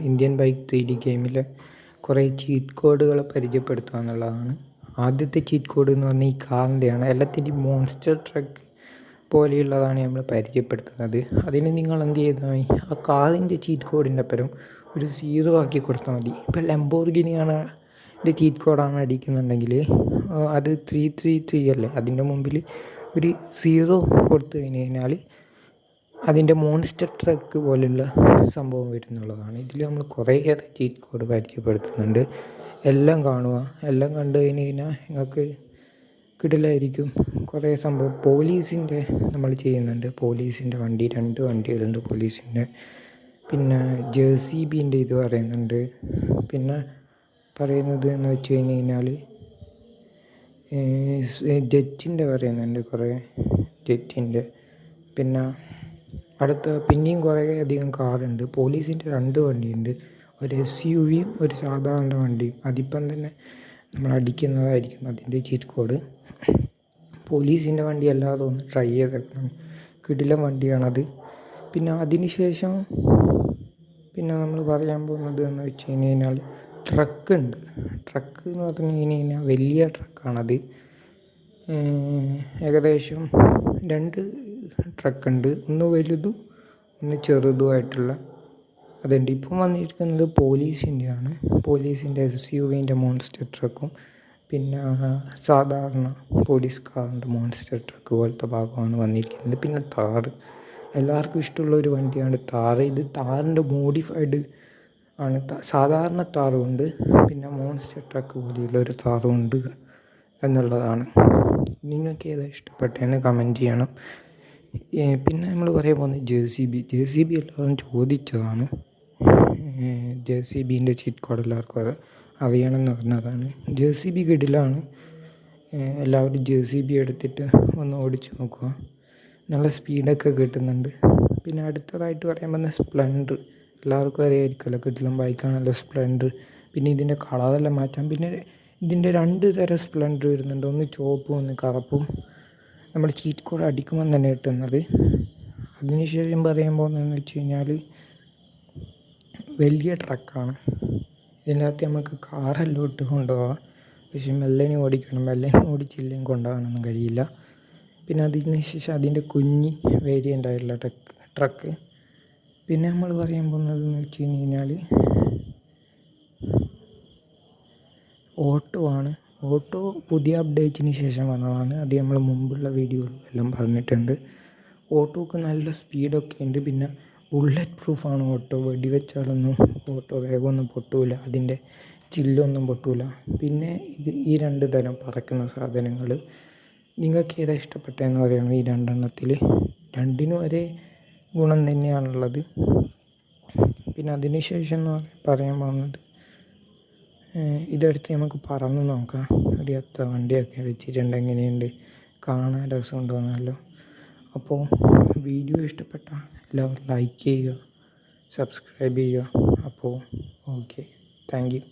Indian bike 3D ഗെയിമിലെ കുറേ cheat കോഡുകൾ പരിചയപ്പെടുത്തുക എന്നുള്ളതാണ്. ആദ്യത്തെ ചീറ്റ് കോഡ് എന്ന് പറഞ്ഞാൽ ഈ കാറിൻ്റെയാണ്. എല്ലാത്തിൻ്റെയും മോൺസ്റ്റർ ട്രക്ക് പോലെയുള്ളതാണ് നമ്മൾ പരിചയപ്പെടുത്തുന്നത്. അതിന് നിങ്ങൾ എന്ത് ചെയ്താൽ മതി, ആ കാറിൻ്റെ ചീറ്റ് കോഡിൻ്റെ അപ്പുറം ഒരു 0 ആക്കി കൊടുത്താൽ മതി. ഇപ്പോൾ ലംബോർഗിനിയാണ് ചീറ്റ് കോഡാണ് അടിക്കുന്നുണ്ടെങ്കിൽ അത് 333 അല്ലേ, അതിൻ്റെ മുമ്പിൽ ഒരു 0 കൊടുത്തു കഴിഞ്ഞ് കഴിഞ്ഞാൽ അതിൻ്റെ മോൺസ്റ്റർ ട്രക്ക് പോലുള്ള സംഭവം വരുന്നുള്ളതാണ്. ഇതിൽ നമ്മൾ കുറേയേറെ ചീറ്റ് കോഡ് പരിചയപ്പെടുത്തുന്നുണ്ട്. എല്ലാം കാണുക, എല്ലാം കണ്ടു കഴിഞ്ഞ് കഴിഞ്ഞാൽ നിങ്ങൾക്ക് കിടിലായിരിക്കും. കുറേ സംഭവം പോലീസിൻ്റെ നമ്മൾ ചെയ്യുന്നുണ്ട്. പോലീസിൻ്റെ വണ്ടി 2 വണ്ടികളുണ്ട് പോലീസിൻ്റെ. പിന്നെ JCBൻ്റെ ഇത് പറയുന്നുണ്ട്. പിന്നെ പറയുന്നത് എന്ന് വെച്ച് കഴിഞ്ഞ് കഴിഞ്ഞാൽ ജെറ്റിൻ്റെ പറയുന്നുണ്ട്, കുറേ ജെറ്റിൻ്റെ. പിന്നെ പിന്നെയും കുറേ അധികം കാറുണ്ട്. പോലീസിൻ്റെ 2 വണ്ടിയുണ്ട്, ഒരു SUVയും ഒരു സാധാരണ വണ്ടിയും. അതിപ്പം തന്നെ നമ്മൾ അടിക്കുന്നതായിരിക്കും അതിൻ്റെ ചീറ്റ് കോഡ്. പോലീസിൻ്റെ വണ്ടി അല്ലാതെ ഒന്ന് ട്രൈ ചെയ്തേക്കണം, കിടിലൻ വണ്ടിയാണത്. പിന്നെ അതിന് ശേഷം പിന്നെ നമ്മൾ പറയാൻ പോകുന്നത് എന്ന് വെച്ച് കഴിഞ്ഞ് കഴിഞ്ഞാൽ ട്രക്ക് എന്ന് പറഞ്ഞു കഴിഞ്ഞ് കഴിഞ്ഞാൽ വലിയ ട്രക്കാണത്. ഏകദേശം 2 ട്രക്കുണ്ട്, ഒന്ന് വലുതും ഒന്ന് ചെറുതുമായിട്ടുള്ള അതുണ്ട്. ഇപ്പം വന്നിരിക്കുന്നത് പോലീസിൻ്റെയാണ്. പോലീസിൻ്റെ SUVൻ്റെ മോൺസ്റ്റർ ട്രക്കും പിന്നെ സാധാരണ പോലീസ് കാറിൻ്റെ മോൺസ്റ്റർ ട്രക്ക് പോലത്തെ ഭാഗമാണ് വന്നിരിക്കുന്നത്. പിന്നെ താർ, എല്ലാവർക്കും ഇഷ്ടമുള്ള ഒരു വണ്ടിയാണ് താർ. ഇത് താറിൻ്റെ മോഡിഫൈഡ് ആണ്. സാധാരണ താറുമുണ്ട്, പിന്നെ മോൺസ്റ്റർ ട്രക്ക് പോലെയുള്ള ഒരു താറുമുണ്ട് എന്നുള്ളതാണ്. നിങ്ങൾക്ക് ഏതാ ഇഷ്ടപ്പെട്ടതെന്ന് കമൻറ്റ് ചെയ്യണം. പിന്നെ നമ്മൾ പറയാൻ പോകുന്നത് JCB എല്ലാവരും ചോദിച്ചതാണ്. JCBൻ്റെ ചീറ്റ് കോഡ് എല്ലാവർക്കും അറിയണമെന്ന് പറഞ്ഞതാണ്. JCB കിടിലാണ്. എല്ലാവരും JCB എടുത്തിട്ട് ഒന്ന് ഓടിച്ച് നോക്കുക, നല്ല സ്പീഡൊക്കെ കിട്ടുന്നുണ്ട്. പിന്നെ അടുത്തതായിട്ട് പറയാൻ പോകുന്ന സ്പ്ലെൻഡർ, എല്ലാവർക്കും അറിയാമായിരിക്കുമല്ലോ, കിടിലൻ ബൈക്കാണല്ലോ സ്പ്ലെൻഡർ. പിന്നെ ഇതിൻ്റെ കളറെല്ലാം മാറ്റാം. പിന്നെ ഇതിൻ്റെ 2 തരം സ്പ്ലെൻഡർ വരുന്നുണ്ട്, ഒന്ന് ചുവപ്പും ഒന്ന് കറുപ്പും. നമ്മൾ ചീറ്റ് കോഡ് അടിക്കുമ്പോൾ തന്നെ കിട്ടുന്നത്. അതിനുശേഷം പറയാൻ പോകുന്നതെന്ന് വെച്ച് കഴിഞ്ഞാൽ വലിയ ട്രക്കാണ്. ഇതിനകത്ത് നമുക്ക് കാറെല്ലാം ഇട്ട് കൊണ്ടുപോകാം, പക്ഷേ മെല്ലനെ ഓടിക്കണം. മെല്ലനെ ഓടിച്ചില്ലെങ്കിൽ കൊണ്ടുപോകാനൊന്നും കഴിയില്ല. പിന്നെ അതിന് ശേഷം അതിൻ്റെ കുഞ്ഞി വേരിയൻ്റ് ആയിട്ടുള്ള ട്രക്ക്. പിന്നെ നമ്മൾ പറയാൻ പോകുന്നതെന്ന് വെച്ച് കഴിഞ്ഞാൽ ഓട്ടോ ആണ്. ഓട്ടോ പുതിയ അപ്ഡേറ്റിന് ശേഷം വന്നതാണ്. അത് നമ്മൾ മുമ്പുള്ള വീഡിയോയിലെല്ലാം പറഞ്ഞിട്ടുണ്ട്. ഓട്ടോക്ക് നല്ല സ്പീഡൊക്കെ ഉണ്ട്. പിന്നെ ബുള്ളറ്റ് പ്രൂഫാണ് ഓട്ടോ. വെടിവെച്ചാലൊന്നും ഓട്ടോ വേഗമൊന്നും പൊട്ടൂല, അതിൻ്റെ ചില്ലൊന്നും പൊട്ടൂല. പിന്നെ ഈ 2 തരം പറക്കുന്ന സാധനങ്ങൾ നിങ്ങൾക്ക് ഏതാ ഇഷ്ടപ്പെട്ടതെന്ന് പറയണം. ഈ 2 എണ്ണത്തിൽ 2നും ഒരേ ഗുണം തന്നെയാണുള്ളത്. പിന്നെ അതിന് ശേഷം എന്ന് പറയാൻ പോകുന്നത്, ഇതെടുത്ത് നമുക്ക് പറന്ന് നോക്കാം. ഒരു എത്ര വണ്ടിയൊക്കെ വെച്ചിട്ടുണ്ട്, എങ്ങനെയുണ്ട്, കാണാൻ രസമുണ്ടോയെന്നല്ലോ. അപ്പോൾ വീഡിയോ ഇഷ്ടപ്പെട്ട എല്ലാവരും ലൈക്ക് ചെയ്യുക, സബ്സ്ക്രൈബ് ചെയ്യുക. അപ്പോൾ ഓക്കെ, താങ്ക് യു.